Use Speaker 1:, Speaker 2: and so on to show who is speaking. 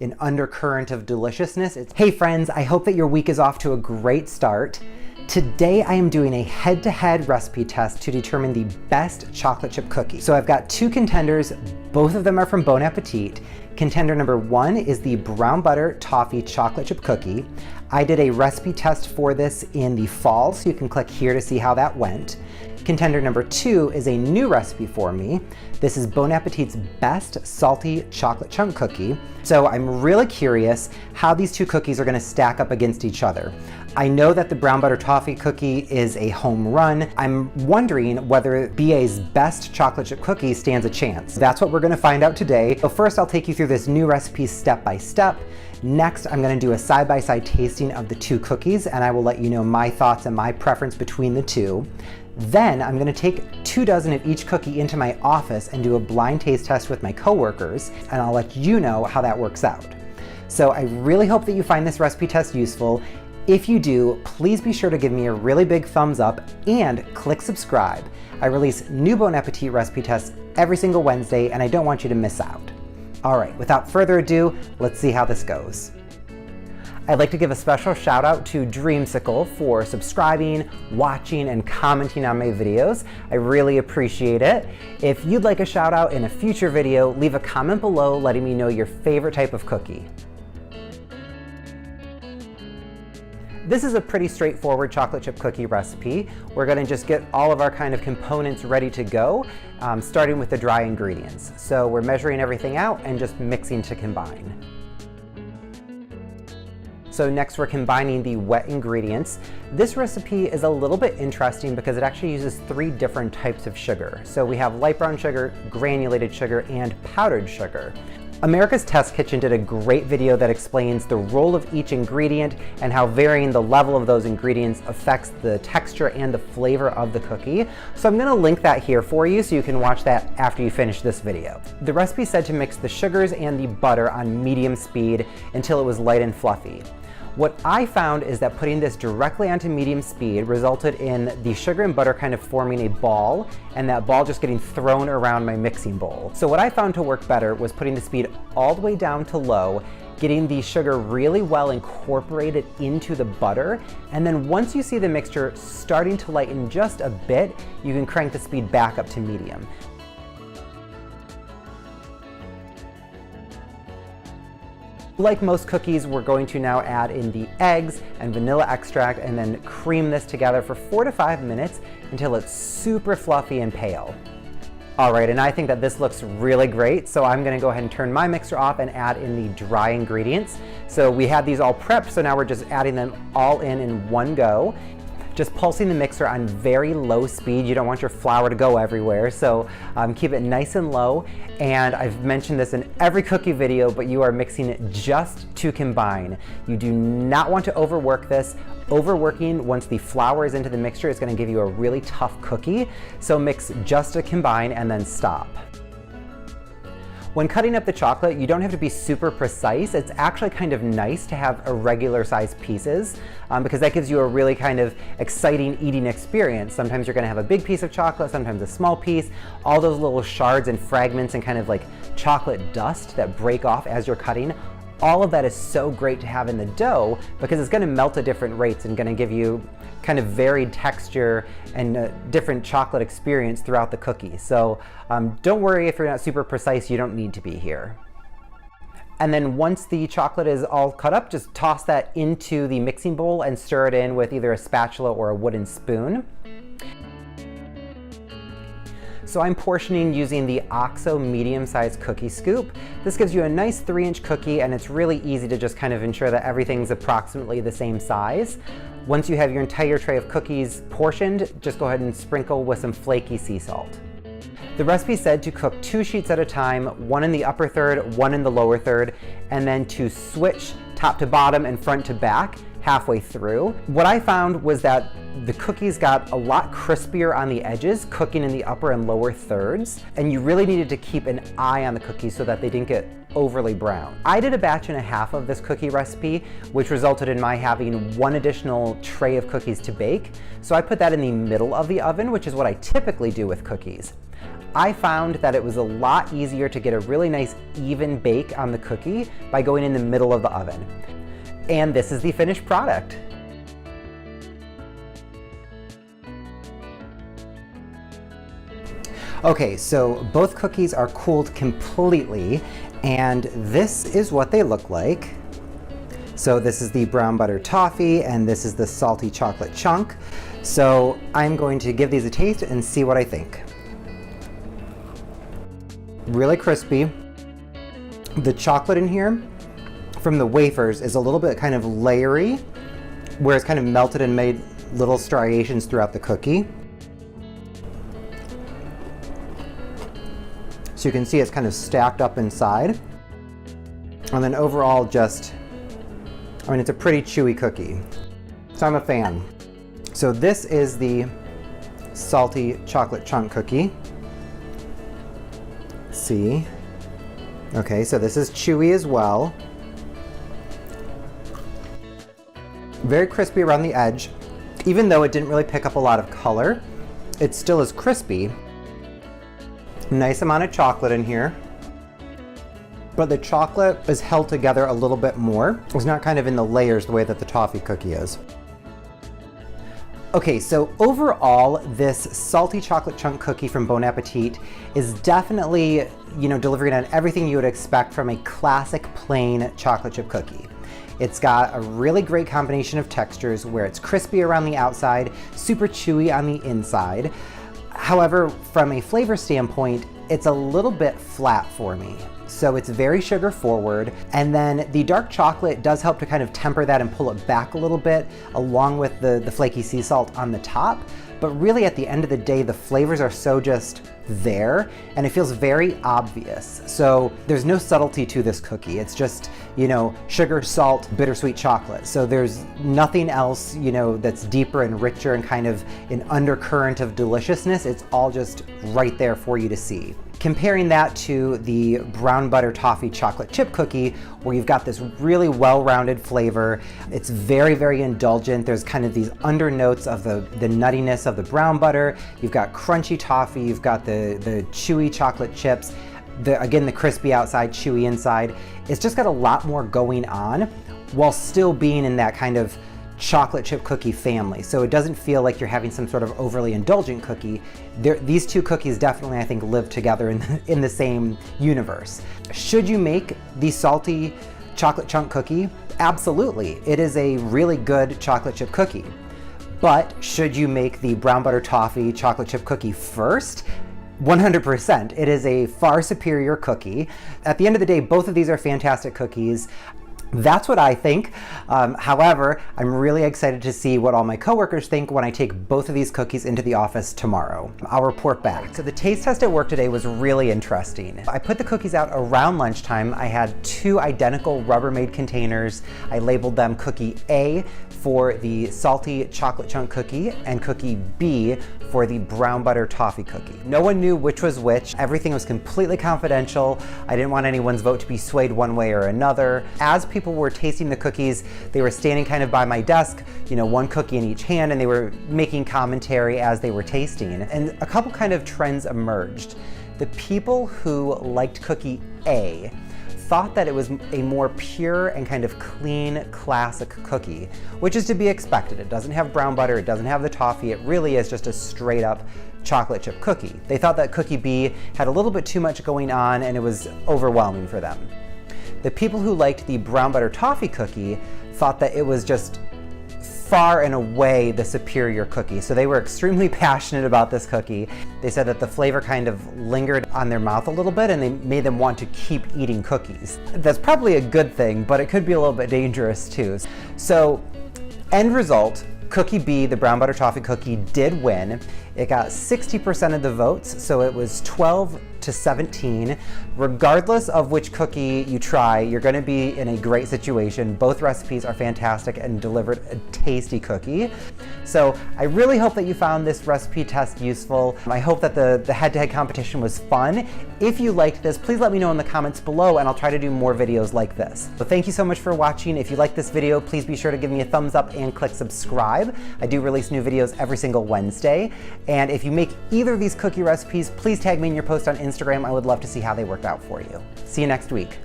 Speaker 1: an undercurrent of deliciousness. Hey friends, I hope that your week is off to a great start. Today I am doing a head-to-head recipe test to determine the best chocolate chip cookie. So I've got two contenders, both of them are from Bon Appetit. Contender number one is the brown butter toffee chocolate chip cookie. I did a recipe test for this in the fall, so you can click here to see how that went. Contender number two is a new recipe for me. This is Bon Appetit's best salty chocolate chunk cookie. So I'm really curious how these two cookies are gonna stack up against each other. I know that the brown butter toffee cookie is a home run. I'm wondering whether BA's best chocolate chip cookie stands a chance. That's what we're gonna find out today. So first I'll take you through this new recipe step by step. Next, I'm gonna do a side-by-side tasting of the two cookies, and I will let you know my thoughts and my preference between the two. Then I'm gonna take 2 dozen of each cookie into my office and do a blind taste test with my coworkers, and I'll let you know how that works out. So I really hope that you find this recipe test useful. If you do, please be sure to give me a really big thumbs up and click subscribe. I release new Bon Appetit recipe tests every single Wednesday, and I don't want you to miss out. All right, without further ado, let's see how this goes. I'd like to give a special shout out to Dreamsicle for subscribing, watching, and commenting on my videos. I really appreciate it. If you'd like a shout out in a future video, leave a comment below letting me know your favorite type of cookie. This is a pretty straightforward chocolate chip cookie recipe. We're gonna just get all of our kind of components ready to go, starting with the dry ingredients. So we're measuring everything out and just mixing to combine. So next we're combining the wet ingredients. This recipe is a little bit interesting because it actually uses 3 different types of sugar. So we have light brown sugar, granulated sugar, and powdered sugar. America's Test Kitchen did a great video that explains the role of each ingredient and how varying the level of those ingredients affects the texture and the flavor of the cookie. So I'm gonna link that here for you so you can watch that after you finish this video. The recipe said to mix the sugars and the butter on medium speed until it was light and fluffy. What I found is that putting this directly onto medium speed resulted in the sugar and butter kind of forming a ball, and that ball just getting thrown around my mixing bowl. So what I found to work better was putting the speed all the way down to low, getting the sugar really well incorporated into the butter, and then once you see the mixture starting to lighten just a bit, you can crank the speed back up to medium. Like most cookies, we're going to now add in the eggs and vanilla extract and then cream this together for 4 to 5 minutes until it's super fluffy and pale. All right, and I think that this looks really great, so I'm gonna go ahead and turn my mixer off and add in the dry ingredients. So we had these all prepped, so now we're just adding them all in one go. Just pulsing the mixer on very low speed. You don't want your flour to go everywhere, so keep it nice and low. And I've mentioned this in every cookie video, but you are mixing it just to combine. You do not want to overwork this. Overworking once the flour is into the mixture is gonna give you a really tough cookie, so mix just to combine and then stop. When cutting up the chocolate, you don't have to be super precise. It's actually kind of nice to have irregular sized pieces because that gives you a really kind of exciting eating experience. Sometimes you're gonna have a big piece of chocolate, sometimes a small piece. All those little shards and fragments and kind of like chocolate dust that break off as you're cutting, all of that is so great to have in the dough because it's gonna melt at different rates and gonna give you kind of varied texture and a different chocolate experience throughout the cookie. So don't worry if you're not super precise, you don't need to be here. And then once the chocolate is all cut up, just toss that into the mixing bowl and stir it in with either a spatula or a wooden spoon. So I'm portioning using the OXO medium-sized cookie scoop. This gives you a nice 3-inch cookie, and it's really easy to just kind of ensure that everything's approximately the same size. Once you have your entire tray of cookies portioned, just go ahead and sprinkle with some flaky sea salt. The recipe said to cook 2 sheets at a time, one in the upper third, one in the lower third, and then to switch top to bottom and front to back halfway through. What I found was that the cookies got a lot crispier on the edges, cooking in the upper and lower thirds, and you really needed to keep an eye on the cookies so that they didn't get overly brown. I did a batch and a half of this cookie recipe, which resulted in my having 1 additional tray of cookies to bake. So I put that in the middle of the oven, which is what I typically do with cookies. I found that it was a lot easier to get a really nice even bake on the cookie by going in the middle of the oven. And this is the finished product. Okay, so both cookies are cooled completely, and this is what they look like. So this is the brown butter toffee, and this is the salty chocolate chunk. So I'm going to give these a taste and see what I think. Really crispy. The chocolate in here from the wafers is a little bit kind of layery, where it's kind of melted and made little striations throughout the cookie. So you can see it's kind of stacked up inside. And then overall just, I mean, it's a pretty chewy cookie. So I'm a fan. So this is the salty chocolate chunk cookie. Let's see. Okay, so this is chewy as well. Very crispy around the edge. Even though it didn't really pick up a lot of color, it still is crispy. Nice amount of chocolate in here, but the chocolate is held together a little bit more. It's not kind of in the layers the way that the toffee cookie is. Okay, so overall, this salty chocolate chunk cookie from Bon Appetit is definitely, delivering on everything you would expect from a classic plain chocolate chip cookie. It's got a really great combination of textures where it's crispy around the outside, super chewy on the inside. However, from a flavor standpoint, it's a little bit flat for me. So it's very sugar forward. And then the dark chocolate does help to kind of temper that and pull it back a little bit, along with the flaky sea salt on the top. But really at the end of the day, the flavors are so just there, and it feels very obvious. So there's no subtlety to this cookie. It's just, sugar, salt, bittersweet chocolate. So there's nothing else, that's deeper and richer and kind of an undercurrent of deliciousness. It's all just right there for you to see. Comparing that to the brown butter toffee chocolate chip cookie, where you've got this really well-rounded flavor. It's very, very indulgent. There's kind of these undernotes of the nuttiness of the brown butter. You've got crunchy toffee. You've got the chewy chocolate chips. Again, the crispy outside, chewy inside. It's just got a lot more going on while still being in that kind of chocolate chip cookie family. So it doesn't feel like you're having some sort of overly indulgent cookie. These two cookies definitely, I think, live together in the same universe. Should you make the salty chocolate chunk cookie? Absolutely. It is a really good chocolate chip cookie. But should you make the brown butter toffee chocolate chip cookie first? 100%. It is a far superior cookie. At the end of the day, both of these are fantastic cookies. That's what I think. However, I'm really excited to see what all my coworkers think when I take both of these cookies into the office tomorrow. I'll report back. So the taste test at work today was really interesting. I put the cookies out around lunchtime. I had 2 identical Rubbermaid containers. I labeled them cookie A for the salty chocolate chunk cookie and cookie B for the brown butter toffee cookie. No one knew which was which. Everything was completely confidential. I didn't want anyone's vote to be swayed one way or another. As people were tasting the cookies, they were standing kind of by my desk, one cookie in each hand, and they were making commentary as they were tasting. And a couple kind of trends emerged. The people who liked cookie A thought that it was a more pure and kind of clean, classic cookie, which is to be expected. It doesn't have brown butter, it doesn't have the toffee, it really is just a straight up chocolate chip cookie. They thought that cookie B had a little bit too much going on and it was overwhelming for them. The people who liked the brown butter toffee cookie thought that it was just far and away the superior cookie. So they were extremely passionate about this cookie. They said that the flavor kind of lingered on their mouth a little bit and they made them want to keep eating cookies. That's probably a good thing, but it could be a little bit dangerous too. So end result, cookie B, the brown butter toffee cookie, did win. It got 60% of the votes, so it was 12 to 17. Regardless of which cookie you try, you're gonna be in a great situation. Both recipes are fantastic and delivered a tasty cookie. So I really hope that you found this recipe test useful. I hope that the head-to-head competition was fun. If you liked this, please let me know in the comments below and I'll try to do more videos like this. So thank you so much for watching. If you like this video, please be sure to give me a thumbs up and click subscribe. I do release new videos every single Wednesday. And if you make either of these cookie recipes, please tag me in your post on Instagram. I would love to see how they worked out for you. See you next week.